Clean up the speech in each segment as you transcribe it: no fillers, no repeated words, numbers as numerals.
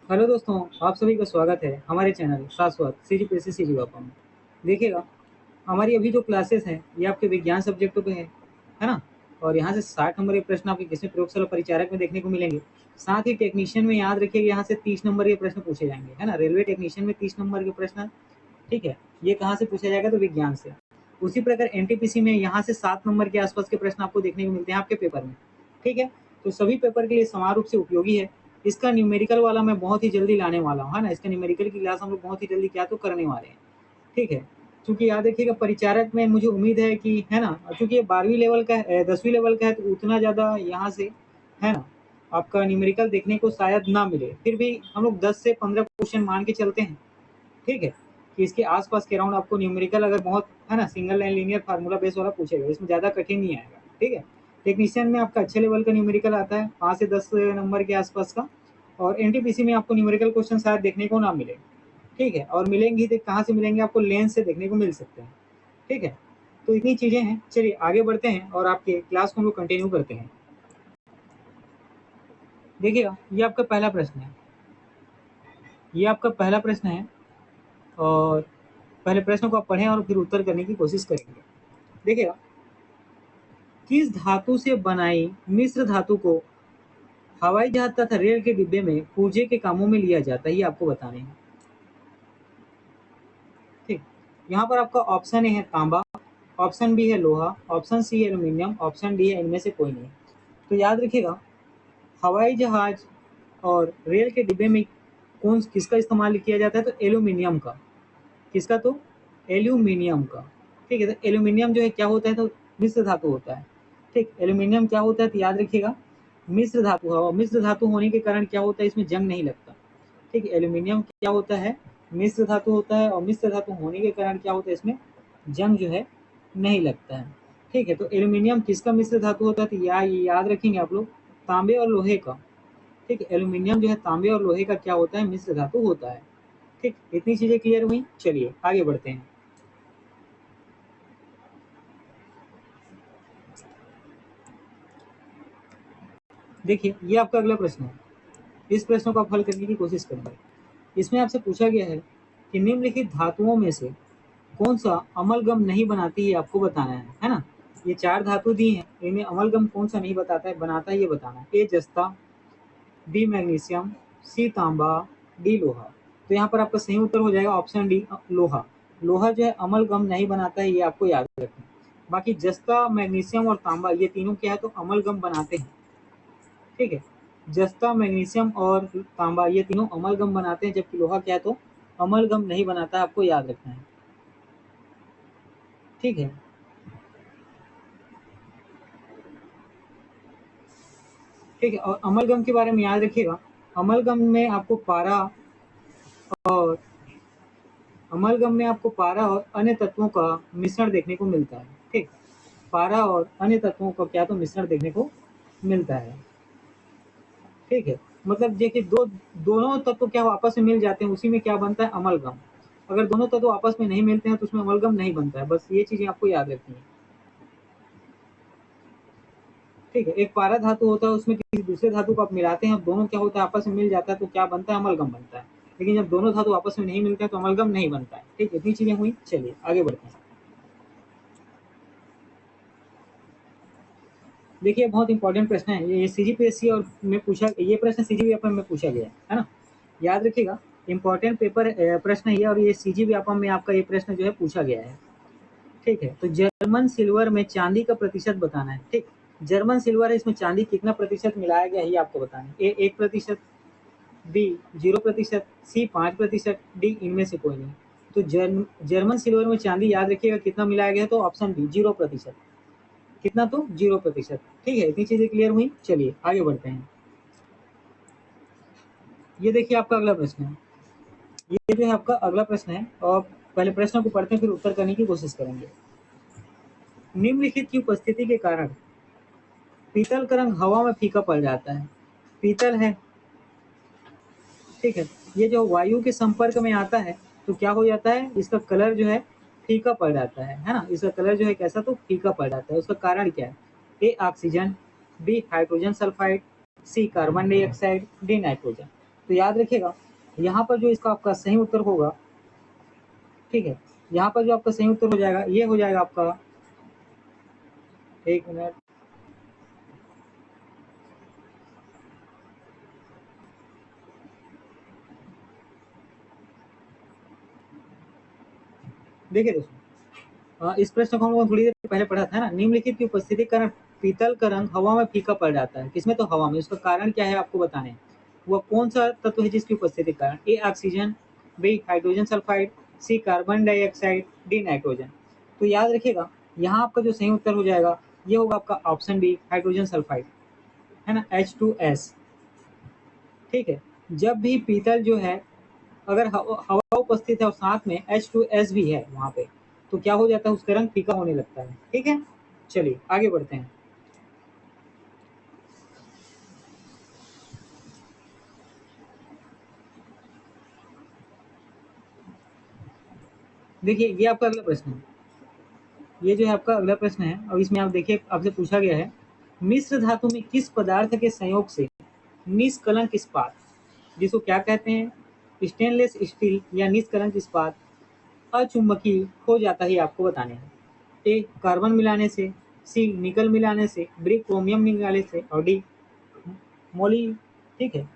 Hello दोस्तों, आप सभी का स्वागत है हमारे चैनल शाश्वत सीजीपीएससी सीजीवापा में। देखिएगा, हमारी अभी जो क्लासेस हैं ये आपके विज्ञान सब्जेक्टों पे है ना। और यहाँ से 60 नंबर के प्रश्न आपके किसमें प्रयोगशाला परिचारक में देखने को मिलेंगे। साथ ही टेक्नीशियन में याद रखिएगा, यहाँ से 30 नंबर के प्रश्न पूछे जाएंगे, है ना। रेलवे टेक्नीशियन में 30 नंबर के प्रश्न, ठीक है। ये कहाँ से पूछा जाएगा, तो विज्ञान से। उसी प्रकार एनटीपीसी में यहाँ से 7 नंबर के आसपास के प्रश्न आपको देखने को मिलते हैं आपके पेपर में, ठीक है। तो सभी पेपर के लिए समान रूप से उपयोगी है। इसका न्यूमेरिकल वाला मैं बहुत ही जल्दी लाने वाला हूँ, है ना। इसका न्यूमेरिकल की क्लास हम लोग बहुत ही जल्दी क्या तो करने वाले हैं, ठीक है। क्योंकि याद रखिएगा, परिचारक में मुझे उम्मीद है कि, है ना, क्योंकि ये 12वीं लेवल का है, 10वीं लेवल का है, तो उतना ज़्यादा यहाँ से, है ना, आपका न्यूमेरिकल देखने को शायद ना मिले। फिर भी हम लोग 10 से 15 क्वेश्चन मान के चलते हैं, ठीक है, कि इसके आसपास के राउंड आपको न्यूमेरिकल अगर बहुत, है ना, single line linear formula base वाला पूछेगा, इसमें ज़्यादा कठिन नहीं आएगा, ठीक है। टेक्नीशियन में आपका अच्छे लेवल का न्यूमेरिकल आता है 5 से 10 नंबर के आसपास का। और एनटीपीसी में आपको न्यूमेरिकल क्वेश्चन शायद देखने को ना मिले, ठीक है। और मिलेंगी तो कहाँ से मिलेंगे, आपको लेंस से देखने को मिल सकते हैं, ठीक है। तो इतनी चीज़ें हैं। चलिए आगे बढ़ते हैं और आपके क्लास को हम लोग कंटिन्यू करते हैं। देखिएगा, ये आपका पहला प्रश्न है, ये आपका पहला प्रश्न है। और पहले प्रश्न को आप पढ़ें और फिर उत्तर करने की कोशिश करेंगे। देखिएगा, किस धातु से बनाई मिश्र धातु को हवाई जहाज तथा रेल के डिब्बे में पूर्जे के कामों में लिया जाता है, ये आपको बताने हैं, ठीक। यहाँ पर आपका ऑप्शन ए है तांबा, ऑप्शन बी है लोहा, ऑप्शन सी है एल्यूमिनियम, ऑप्शन डी है इनमें से कोई नहीं। तो याद रखिएगा, हवाई जहाज और रेल के डिब्बे में कौन किसका इस्तेमाल किया जाता है, तो एल्यूमिनियम का। किसका, तो एल्यूमिनियम का, ठीक है। तो एल्यूमिनियम जो है क्या होता है, तो मिश्र धातु होता है, ठीक। एल्यूमिनियम क्या होता है, तो याद रखिएगा, मिश्र धातु है। और मिश्र धातु होने के कारण क्या होता है, इसमें जंग नहीं लगता, ठीक है। एल्यूमिनियम क्या होता है, मिश्र धातु होता है, और मिश्र धातु होने के कारण क्या होता है, इसमें जंग जो है नहीं लगता है, ठीक है। तो एल्यूमिनियम किसका मिश्र धातु होता है, तो ये याद रखेंगे आप लोग, तांबे और लोहे का, ठीक है। एल्यूमिनियम जो है तांबे और लोहे का क्या होता है, मिश्र धातु होता है, ठीक। इतनी चीजें क्लियर हुई। चलिए आगे बढ़ते हैं। देखिए, ये आपका अगला प्रश्न है। इस प्रश्न को आप हल करने की कोशिश करेंगे। इसमें आपसे पूछा गया है कि निम्नलिखित धातुओं में से कौन सा अमलगम नहीं बनाती है, आपको बताना है ना। ये 4 धातु दी हैं, इनमें अमलगम कौन सा नहीं बताता है, बनाता है, ये बताना है। ए जस्ता, बी मैग्नीशियम, सी तांबा, डी लोहा। तो यहाँ पर आपका सही उत्तर हो जाएगा ऑप्शन डी, लोहा। लोहा जो है अमलगम नहीं बनाता है, ये आपको याद रखना है। बाकी जस्ता, मैग्नीशियम और तांबा ये तीनों क्या है, तो अमलगम बनाते हैं, ठीक है। जस्ता, मैग्नीशियम और तांबा ये तीनों अमलगम बनाते हैं, जबकि लोहा क्या है, तो अमलगम नहीं बनाता है, आपको याद रखना है, ठीक है। ठीक है, और अमलगम के बारे में याद रखिएगा, अमलगम में आपको पारा और अमलगम में आपको पारा और अन्य तत्वों का मिश्रण देखने को मिलता है, ठीक। पारा और अन्य तत्वों का क्या, तो मिश्रण देखने को मिलता है, ठीक है। मतलब देखिए, दोनों तत्व क्या आपस में मिल जाते हैं, उसी में क्या बनता है, अमलगम। अगर दोनों तत्व आपस में नहीं मिलते हैं तो उसमें अमलगम नहीं बनता है। बस ये चीजें आपको याद रखनी है, ठीक है। एक पारा धातु होता है, उसमें किसी दूसरे धातु को आप मिलाते हैं, दोनों क्या होता है, आपस में मिल जाता है, तो क्या बनता है, अमलगम बनता है। लेकिन जब दोनों धातु आपस में नहीं मिलते हैं तो अमलगम नहीं बनता है, ठीक। इतनी चीजें हुई। चलिए आगे बढ़ते हैं। देखिए, बहुत इंपॉर्टेंट प्रश्न है ये सीजीपीएससी और में पूछा, ये प्रश्न सीजीपीएफएम में पूछा गया है ना। याद रखिएगा, इंपॉर्टेंट पेपर प्रश्न है ये, और ये सीजीपीएफएम में आपका ये प्रश्न जो है पूछा गया है, ठीक है। तो जर्मन सिल्वर में चांदी का प्रतिशत बताना है, ठीक। जर्मन सिल्वर है, इसमें चांदी कितना प्रतिशत मिलाया गया है, ये आपको बताना है। ए 1%, बी 0%, सी 5%, डी इनमें से कोई नहीं। तो जर्मन सिल्वर में चांदी याद रखिएगा कितना मिलाया गया है, तो ऑप्शन बी 0%। कितना, तो 0%, ठीक है। इतनी चीजें क्लियर हुई। चलिए आगे बढ़ते हैं। ये देखिए आपका अगला प्रश्न है, ये जो है आपका अगला प्रश्न है। और पहले प्रश्न को पढ़ते हैं, फिर उत्तर करने की कोशिश करेंगे। निम्नलिखित की उपस्थिति के कारण पीतल का रंग हवा में फीका पड़ जाता है। पीतल है, ठीक है, ये जो वायु के संपर्क में आता है तो क्या हो जाता है, इसका कलर जो है फीका पड़ जाता है ना। इसका कलर जो है कैसा, तो फीका पड़ जाता है। उसका कारण क्या है, A oxygen, B hydrogen sulphide, C carbon dioxide, D nitrogen. तो याद रखिएगा यहाँ पर जो इसका आपका सही उत्तर होगा, ठीक है, यहाँ पर जो आपका सही उत्तर हो जाएगा ये हो जाएगा आपका, एक मिनट, देखिए दोस्तों, इस प्रश्न को हम लोगों ने थोड़ी देर पहले पढ़ा था ना, निम्नलिखित की उपस्थिति के कारण पीतल का रंग हवा में फीका पड़ जाता है। किसमें? तो हवा में। उसका कारण क्या है आपको बताना है। वह कौन सा तत्व है जिसकी उपस्थिति के कारण? A oxygen, B hydrogen sulphide, C carbon dioxide, D nitrogen. तो याद रखिएगा यहाँ आपका जो सही उत्तर हो जाएगा ये होगा आपका ऑप्शन बी, हाइड्रोजन सल्फाइड, है ना, H2S। ठीक है, जब भी पीतल जो है अगर हवा उपस्थित है और साथ में H2S भी है वहाँ पे, तो क्या हो जाता है? उसका रंग फीका होने लगता है। ठीक है, चलिए आगे बढ़ते हैं। देखिए ये आपका अगला प्रश्न है। ये जो है आपका अगला प्रश्न है और इसमें आप देखिए आपसे पूछा गया है, मिश्र धातु में किस पदार्थ के संयोग से निष्कलंक इस्पात, जिसको क्या कहते हैं? स्टेनलेस स्टील या निष्कलंक इस्पात अचुंबकीय हो जाता है, आपको बताने हैं। ए कार्बन मिलाने से, सी निकल मिलाने से, बी क्रोमियम मिलाने से, और डी मोली, ठीक है,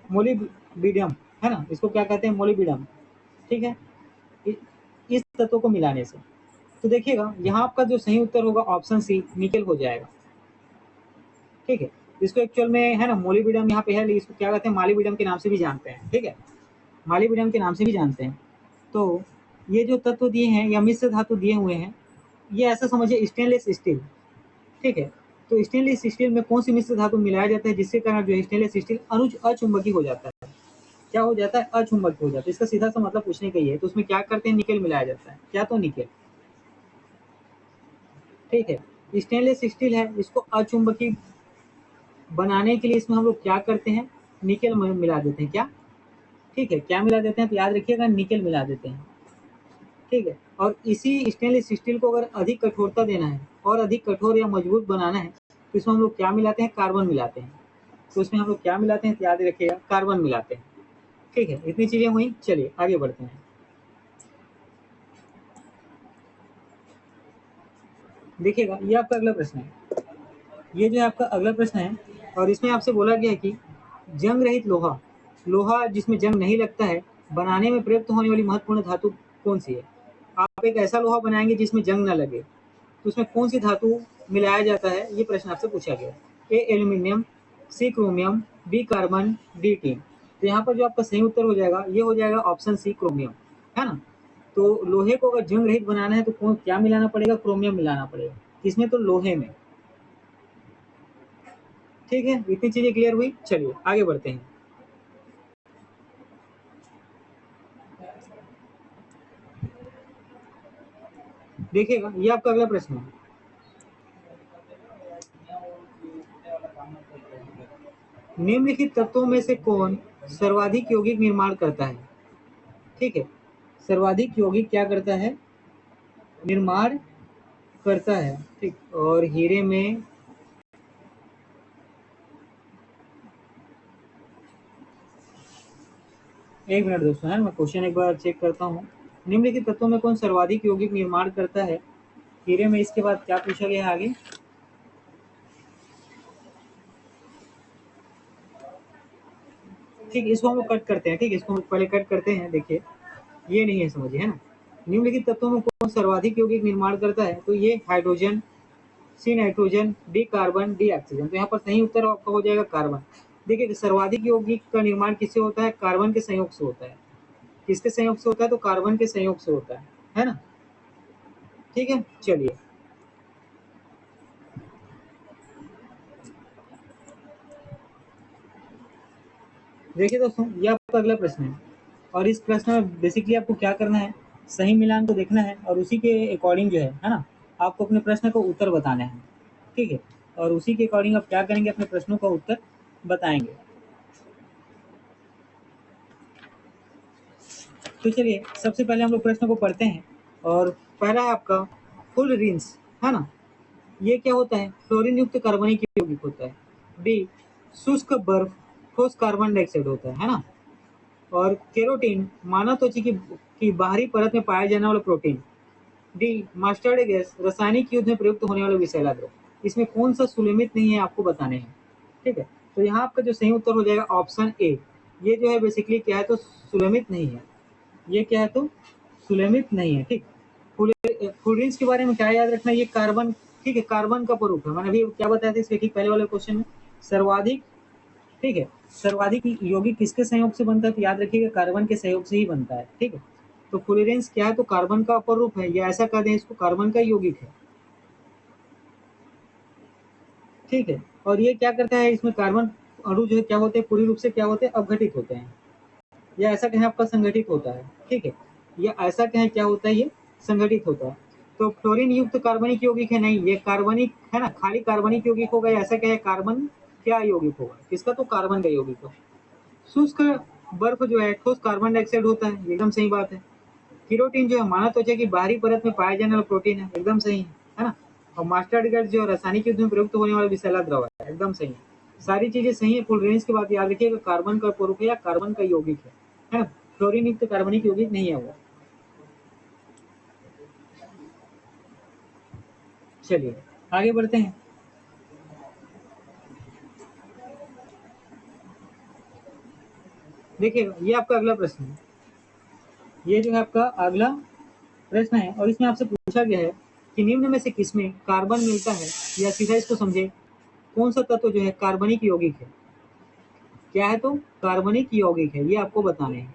मोलिब्डियम, है ना, इसको क्या कहते हैं? मोलिब्डियम। ठीक है, इस तत्व को मिलाने से। तो देखिएगा यहाँ आपका जो सही उत्तर होगा ऑप्शन सी, निकेल हो जाएगा। ठीक है, इसको एक्चुअल में है ना मोलिब्डियम यहाँ पे है, लेकिन इसको क्या कहते हैं? मालिब्डियम के नाम से भी जानते हैं। ठीक है, मालिब्डियम के नाम से भी जानते हैं। तो ये जो तत्व दिए हैं या मिश्र धातु दिए हुए हैं, ये ऐसा समझिए स्टेनलेस स्टील। ठीक है, तो स्टेनलेस स्टील में कौन सी मिश्र धातु मिलाया जाता है जिसके कारण जो स्टेनलेस स्टील अचुंबकीय हो जाता है? क्या हो जाता है? अचुंबकीय हो जाता है। इसका सीधा सा मतलब पूछने का ही है। तो उसमें क्या करते हैं? निकेल मिलाया जाता है। क्या? तो निकेल। ठीक है, स्टेनलेस स्टील है, इसको अचुंबकीय बनाने के लिए इसमें हम लोग क्या करते हैं? निकेल मिला देते हैं। क्या? ठीक है, क्या मिला देते हैं? तो याद रखिएगा निकेल मिला देते हैं। ठीक है, और इसी स्टेनलेस स्टील को अगर अधिक कठोरता देना है और अधिक कठोर या मजबूत बनाना है तो इसमें हम लोग क्या मिलाते हैं? कार्बन मिलाते हैं। तो इसमें हम लोग क्या मिलाते हैं? तो याद रखिएगा कार्बन मिलाते हैं। ठीक है, इतनी चीजें हुई। चलिए आगे बढ़ते हैं। देखिएगा ये आपका अगला प्रश्न है। ये जो है आपका अगला प्रश्न है और इसमें आपसे बोला गया है कि जंग रहित लोहा, लोहा जिसमें जंग नहीं लगता है, बनाने में प्रयुक्त होने वाली महत्वपूर्ण धातु कौन सी है? आप एक ऐसा लोहा बनाएंगे जिसमें जंग ना लगे, तो उसमें कौन सी धातु मिलाया जाता है? ये प्रश्न आपसे पूछा गया। A aluminium, C chromium, B carbon, D tin. तो यहाँ पर जो आपका सही उत्तर हो जाएगा ये हो जाएगा ऑप्शन सी, क्रोमियम, है ना। तो लोहे को अगर जंग रहित बनाना है तो कौन क्या मिलाना पड़ेगा? क्रोमियम मिलाना पड़ेगा। किसमें? तो लोहे में। ठीक है, इतनी चीजें क्लियर हुई। चलिए आगे बढ़ते हैं। देखिएगा ये आपका अगला प्रश्न है। निम्नलिखित तत्वों में से कौन सर्वाधिक यौगिक निर्माण करता है? ठीक है, सर्वाधिक यौगिक क्या करता है? निर्माण करता है। ठीक, और हीरे में एक मिनट दोस्तों, है मैं क्वेश्चन एक बार चेक करता हूँ। निम्नलिखित तत्वों में कौन सर्वाधिक यौगिक निर्माण करता है हीरे में? इसके बाद क्या पूछा गया है आगे? ठीक, इसको हम लोग कट करते हैं। ठीक, इसको हम पहले कट करते हैं। देखिए ये नहीं है, समझिए, है ना। निम्नलिखित तत्वों में कौन सर्वाधिक यौगिक निर्माण करता है? तो ये hydrogen, C nitrogen, D carbon, D oxygen. तो यहाँ पर सही उत्तर आपका हो जाएगा कार्बन। देखिए सर्वाधिक यौगिक का निर्माण किससे होता है? कार्बन के संयोग से होता है। किसके संयोग से होता है? तो कार्बन के संयोग से होता है ना। ठीक है, चलिए देखिए दोस्तों, ये आपका अगला प्रश्न है और इस प्रश्न में बेसिकली आपको क्या करना है? सही मिलान को देखना है और उसी के अकॉर्डिंग जो है ना, आपको अपने प्रश्न का उत्तर बताना है। ठीक है, और उसी के अकॉर्डिंग आप क्या करेंगे? अपने प्रश्नों का उत्तर बताएंगे। तो चलिए सबसे पहले हम लोग प्रश्न को पढ़ते हैं और पहला है आपका फुल रिंस, है ना। ये क्या होता है? फ्लोरीन युक्त कार्बनिक यौगिक होता है। बी शुष्क बर्फ ठोस कार्बन डाइऑक्साइड होता है ना। और केरोटीन मानव त्वचा की बाहरी परत में पाया जाने वाला प्रोटीन। डी मस्टर्ड गैस रासायनिक युद्ध में प्रयुक्त होने वाला विषैला द्रव। इसमें कौन सा सुलेमित नहीं है आपको बताने हैं, ठीक है। तो यहाँ आपका जो सही उत्तर हो जाएगा ऑप्शन ए। ये जो है बेसिकली क्या है तो सुलेमित नहीं है, ये क्या है तो सुलेमित नहीं है, ठीक। फ्लोरीन्स के बारे में क्या याद रखना, ये कार्बन, ठीक है, कार्बन का स्वरूप है। मैंने अभी क्या बताया था इसके ठीक पहले वाले क्वेश्चन में, सर्वाधिक, ठीक है, सर्वाधिक यौगिक किसके संयोग से बनता है, तो याद रखिएगा कार्बन के सहयोग से ही बनता है, ठीक है। तो फ्लोरेंस क्या है तो कार्बन का अपर रूप है, या ऐसा कह दें इसको कार्बन का यौगिक है, ठीक है। और ये क्या करता है, इसमें कार्बन अणु जो है क्या होते हैं, पूरी रूप से क्या होते हैं, अपघटित होते हैं, या ऐसा कहें आपका संगठित होता है, ठीक है। या ऐसा कहें क्या होता है, ये संगठित होता है। तो फ्लोरीन युक्त कार्बनिक यौगिक है नहीं, ये कार्बनिक है ना, खाली कार्बनिक यौगिक होगा, या ऐसा कहें कार्बन क्या यौगिक होगा, किसका तो कार्बन का यौगिक होगा। शुष्क बर्फ जो है ठोस कार्बन डाइऑक्साइड होता है, एकदम सही बात है। केरोटीन जो है मानव त्वचा की बाहरी परत में पाया जाने वाला प्रोटीन है, एकदम सही है ना। और मास्टर्ड गैस जो है रासायनिक युद्ध में प्रयुक्त होने वाला विषैला द्रव है, एकदम सही है। सारी चीजें सही है। फ्लोरेंस के बाद याद रखिएगा कार्बन का पूर्व या कार्बन का यौगिक है ना। फ्लोरीन युक्त कार्बनिक यौगिक नहीं है वो। चलिए आगे बढ़ते हैं। देखिएगा ये आपका अगला प्रश्न है, ये जो है आपका अगला प्रश्न है, और इसमें आपसे पूछा गया है कि निम्न में से किसमें कार्बन मिलता है, या सीधा इसको समझे कौन सा तत्व जो है कार्बनिक यौगिक है, क्या है तो कार्बनिक यौगिक है, ये आपको बताने हैं।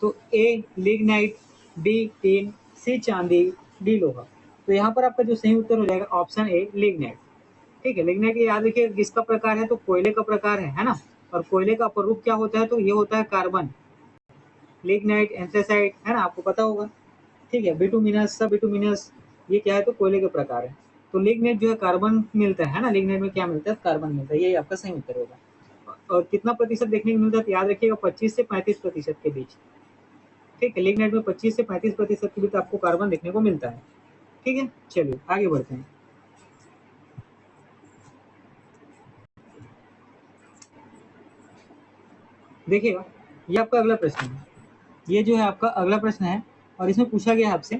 तो ए लिग्नाइट, बी टीन, सी चांदी, डी लोहा। तो यहाँ पर आपका जो सही उत्तर हो जाएगा ऑप्शन ए लिग्नाइट, ठीक है। लिग्नाइट याद रखिए किसका प्रकार है तो कोयले का प्रकार है ना। और कोयले का अपरूप क्या होता है तो ये होता है कार्बन। लिग्नाइट, एंथ्रेसाइट है ना, आपको पता होगा, ठीक है। बिटुमिनस, सब बिटुमिनस, ये क्या है तो कोयले के प्रकार है। तो लिग्नाइट जो है कार्बन मिलता है ना, लिग्नाइट में क्या मिलता है कार्बन मिलता है, यही आपका सही उत्तर होगा। और कितना प्रतिशत देखने को मिलता है तो याद रखिएगा 25 से 35% के बीच, ठीक है। लिग्नाइट में 25 से 35% के बीच आपको कार्बन देखने को मिलता है, ठीक है। चलिए आगे बढ़ते हैं। देखिएगा ये आपका अगला प्रश्न है, ये जो है आपका अगला प्रश्न है, और इसमें पूछा गया है आपसे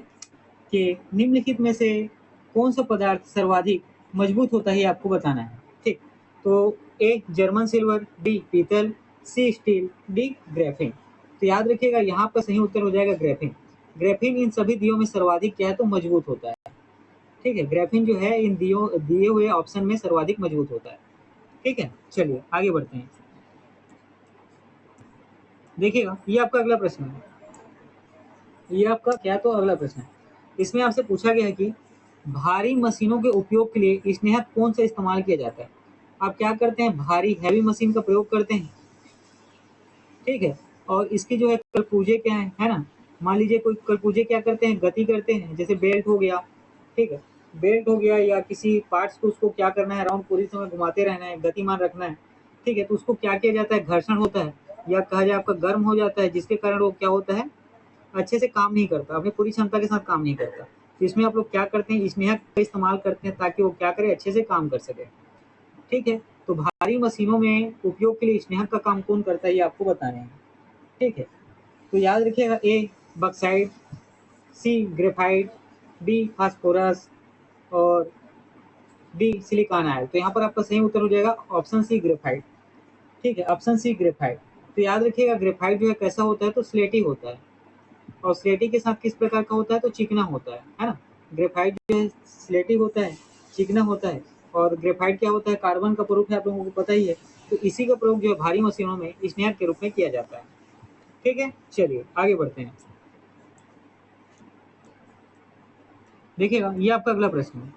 कि निम्नलिखित में से कौन सा पदार्थ सर्वाधिक मजबूत होता है, ये आपको बताना है, ठीक। तो ए जर्मन सिल्वर, डी पीतल, सी स्टील, डी ग्रेफिन। तो याद रखिएगा यहाँ पर सही उत्तर हो जाएगा ग्रेफिन। ग्रेफिन इन सभी दियों में सर्वाधिक क्या है तो मजबूत होता है, ठीक है। ग्रेफिन जो है इन दिए हुए ऑप्शन में सर्वाधिक मजबूत होता है, ठीक है। चलिए आगे बढ़ते हैं। देखिएगा ये आपका अगला प्रश्न है, ये आपका क्या तो अगला प्रश्न है। इसमें आपसे पूछा गया है कि भारी मशीनों के उपयोग के लिए स्नेहक कौन सा इस्तेमाल किया जाता है। आप क्या करते हैं, भारी हैवी मशीन का प्रयोग करते हैं, ठीक है। और इसकी जो है कलपूजे क्या है ना। मान लीजिए कोई कलपूजे क्या करते हैं, गति करते हैं, जैसे बेल्ट हो गया, ठीक है। बेल्ट हो गया या किसी पार्ट्स को उसको क्या करना है, राउंड पूरी समय घुमाते रहना है, गतिमान रखना है, ठीक है। तो उसको क्या किया जाता है, घर्षण होता है, या कहा जाए आपका गर्म हो जाता है, जिसके कारण वो क्या होता है, अच्छे से काम नहीं करता, अपनी पूरी क्षमता के साथ काम नहीं करता। तो इसमें आप लोग क्या करते हैं, स्नेहक का इस्तेमाल करते हैं ताकि वो क्या करे, अच्छे से काम कर सके, ठीक है। तो भारी मशीनों में उपयोग के लिए स्नेहक का काम कौन करता है, ये आपको बताने हैं, ठीक है। तो याद रखिएगा ए बक्साइड, सी ग्रेफाइट, डी फास्फोरस, और डी सिलिकॉन आयल। तो यहाँ पर आपका सही उत्तर हो जाएगा ऑप्शन सी ग्रेफाइट, ठीक है। Option C graphite. तो याद रखिएगा ग्रेफाइट जो है कैसा होता है तो स्लेटी होता है, और स्लेटी के साथ किस प्रकार का होता है तो चिकना होता है ना। ग्रेफाइट जो है स्लेटी होता है, चिकना होता है। और ग्रेफाइट क्या होता है, कार्बन का स्वरूप है, आप लोगों को पता ही है। तो इसी का प्रयोग जो है भारी मशीनों में स्नेहक के रूप में किया जाता है, ठीक है। चलिए आगे बढ़ते हैं। देखिएगा ये आपका अगला प्रश्न है।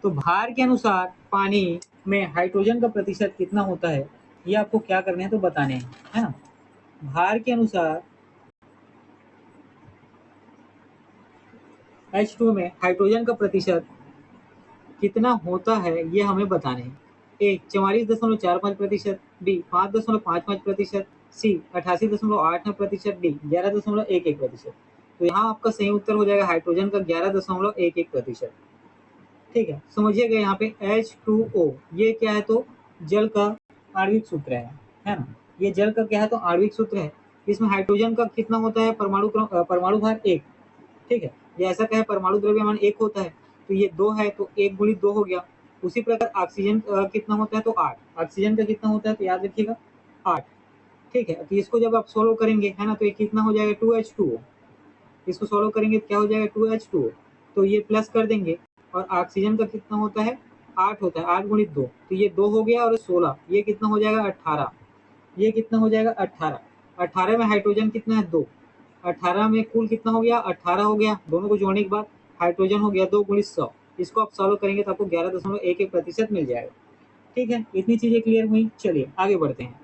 तो भार के अनुसार पानी में हाइड्रोजन का प्रतिशत कितना होता है, ये आपको क्या करने हैं तो बताने हैं, है ना। भार के अनुसार H2 में हाइड्रोजन का प्रतिशत कितना होता है ये हमें बताने हैं। ए 44.45%, बी 5.55%, सी 88.89%, डी 11.11%। तो यहाँ आपका सही उत्तर हो जाएगा हाइड्रोजन का 11.11%, ठीक है। समझिएगा यहाँ पे H2O ये क्या है तो जल का आणविक सूत्र है ना। ये जल का क्या है तो आणविक सूत्र है। इसमें हाइड्रोजन का कितना होता है परमाणु भार 1, ठीक है। ये ऐसा क्या है परमाणु द्रव्यमान 1 होता है, तो ये 2 है तो 1 गुणित 2 हो गया। उसी प्रकार ऑक्सीजन कितना होता है तो 8, ऑक्सीजन का कितना होता है तो याद रखिएगा 8, ठीक है। तो इसको जब आप सोल्व करेंगे है ना तो ये कितना हो जाएगा 2H2O। इसको सोल्व करेंगे तो क्या हो जाएगा 2H2O, तो ये प्लस कर देंगे। और ऑक्सीजन का कितना होता है 8 होता है, 8 गुणित 2, तो ये 2 हो गया और 16, ये कितना हो जाएगा 18, ये कितना हो जाएगा 18। 18 में हाइड्रोजन कितना है 2, 18 में कुल कितना हो गया 18 हो गया, दोनों को जोड़ने के बाद हाइड्रोजन हो गया 2 गुणित 100। इसको आप सॉल्व करेंगे तो आपको 11.11% मिल जाएगा, ठीक है। इतनी चीजें क्लियर हुई, चलिए आगे बढ़ते हैं।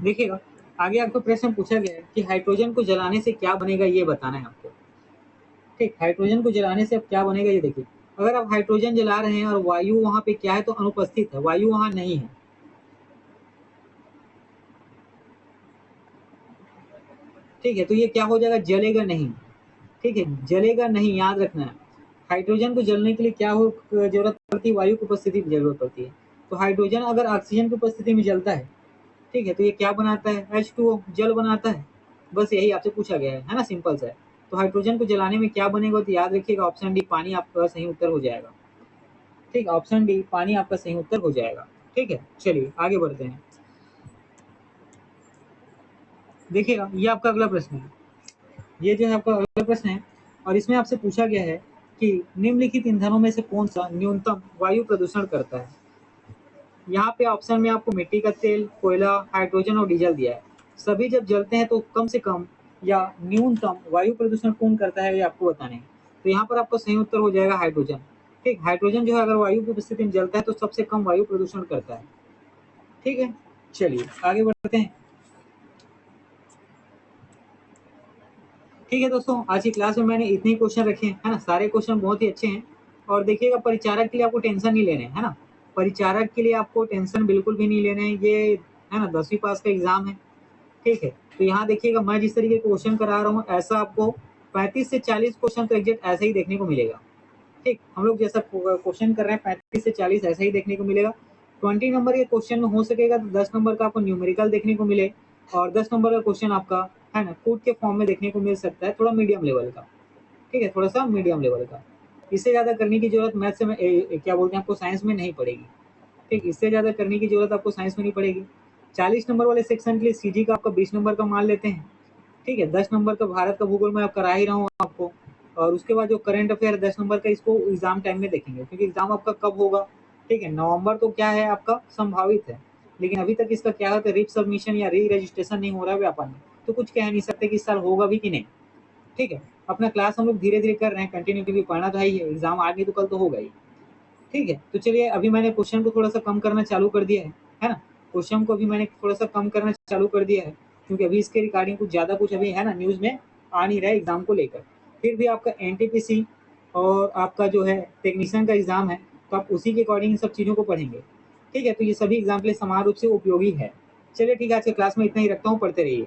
देखिएगा आगे आपको प्रश्न पूछा गया है कि हाइड्रोजन को जलाने से क्या बनेगा, ये बताना है आपको, ठीक। हाइड्रोजन को जलाने से अब क्या बनेगा ये देखिए। अगर आप हाइड्रोजन जला रहे हैं और वायु वहां पे क्या है तो अनुपस्थित है, वायु वहां नहीं है, ठीक है, तो ये क्या हो जाएगा जलेगा नहीं, ठीक है, जलेगा नहीं, याद रखना है। हाइड्रोजन को जलने के लिए क्या हो जरूरत पड़ती है, वायु की उपस्थिति की जरूरत पड़ती है। तो हाइड्रोजन अगर ऑक्सीजन की उपस्थिति में जलता है, ठीक है, तो ये क्या बनाता है H2O, जल बनाता है। बस यही आपसे पूछा गया है ना, सिंपल सा है। तो हाइड्रोजन को जलाने में क्या बनेगा तो याद रखिएगा ऑप्शन डी पानी आपका सही उत्तर हो जाएगा, ठीक, ऑप्शन डी पानी आपका सही उत्तर हो जाएगा, ठीक है। चलिए आगे बढ़ते हैं। देखिएगा ये आपका अगला प्रश्न है, ये जो है आपका अगला प्रश्न है और इसमें आपसे पूछा गया है कि निम्नलिखित ईंधनों में से कौन सा न्यूनतम वायु प्रदूषण करता है। यहाँ पे ऑप्शन में आपको मिट्टी का तेल, कोयला, हाइड्रोजन और डीजल दिया है। सभी जब जलते हैं तो कम से कम या न्यूनतम वायु प्रदूषण कौन करता है ये आपको बताने हैं। तो यहाँ पर आपको सही उत्तर हो जाएगा हाइड्रोजन, ठीक। हाइड्रोजन जो है अगर वायु की उपस्थिति में जलता है तो सबसे कम वायु प्रदूषण करता है, ठीक है। चलिए आगे बढ़ते हैं। ठीक है दोस्तों, आज की क्लास में मैंने इतने ही क्वेश्चन रखे हैं, है ना। सारे क्वेश्चन बहुत ही अच्छे हैं और देखिएगा परिचारक के लिए आपको टेंशन नहीं लेने है ना। परिचारक के लिए आपको टेंशन बिल्कुल भी नहीं लेने हैं, ये है ना 10वीं पास का एग्जाम है, ठीक है। तो यहाँ देखिएगा मैं जिस तरीके के क्वेश्चन करा रहा हूँ ऐसा आपको 35 से 40 क्वेश्चन तो एग्जैक्ट ऐसे ही देखने को मिलेगा, ठीक। हम लोग जैसा क्वेश्चन कर रहे हैं 35 से 40 ऐसा ही देखने को मिलेगा। 20 नंबर के क्वेश्चन में हो सकेगा तो 10 नंबर का आपको न्यूमेरिकल देखने को मिले और 10 नंबर का क्वेश्चन आपका है ना कोड के फॉर्म में देखने को मिल सकता है, थोड़ा मीडियम लेवल का, ठीक है, थोड़ा सा मीडियम लेवल का। इससे ज़्यादा करने की जरूरत मैथ से क्या बोलते हैं आपको साइंस में नहीं पड़ेगी, ठीक। इससे ज़्यादा करने की जरूरत आपको साइंस में नहीं पड़ेगी। 40 नंबर वाले सेक्शन के लिए सीजी का आपका 20 नंबर का मान लेते हैं, ठीक है। 10 नंबर का भारत का भूगोल मैं आप करा ही रहा हूँ आपको और उसके बाद जो करंट अफेयर 10 नंबर का इसको एग्जाम टाइम में देखेंगे क्योंकि एग्जाम आपका कब होगा, ठीक है। नवंबर तो क्या है आपका संभावित है, लेकिन अभी तक इसका क्या होता है री सबमिशन या री रजिस्ट्रेशन नहीं हो रहा है व्यापार में, तो कुछ कह नहीं सकते कि इस साल होगा भी कि नहीं, ठीक है। अपना क्लास हम लोग धीरे धीरे कर रहे हैं कंटिन्यू, क्योंकि पढ़ना तो है ही है, एग्जाम आज नहीं तो कल तो होगा ही, ठीक है। तो चलिए अभी मैंने क्वेश्चन को थोड़ा सा कम करना चालू कर दिया है ना। क्वेश्चन को अभी मैंने थोड़ा सा कम करना चालू कर दिया है क्योंकि अभी इसके रिगार्डिंग कुछ ज़्यादा कुछ अभी है ना न्यूज़ में आ नहीं रहा है एग्जाम को लेकर। फिर भी आपका एनटीपीसी और आपका जो है टेक्नीशियन का एग्जाम है तो आप उसी के अकॉर्डिंग इन सब चीज़ों को पढ़ेंगे, ठीक है। तो ये सभी एग्जाम के लिए समान रूप से उपयोगी है। चलिए ठीक है, आज के क्लास में इतना ही रखता हूँ, पढ़ते रहिए।